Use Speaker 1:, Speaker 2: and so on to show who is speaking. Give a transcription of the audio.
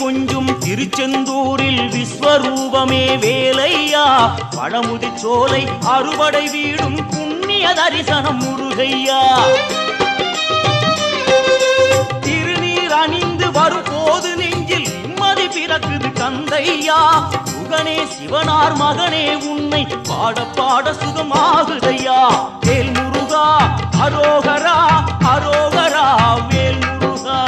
Speaker 1: கொஞ்சும் திருச்செந்தூரில் விஸ்வரூபமே வேலையா. பழமுதி சோலை அறுபடை வீடும் புண்ணிய தரிசனம் முருகையா. திருநீர் அணிந்து வரும் போது நெஞ்சில் நிம்மதி பிறக்குது கந்தையா. முகனே சிவனார் மகனே உன்னை பாட பாட சுகமாகுதையா. வேல் முருகா அரோகரா அரோகரா வேல் முருகா.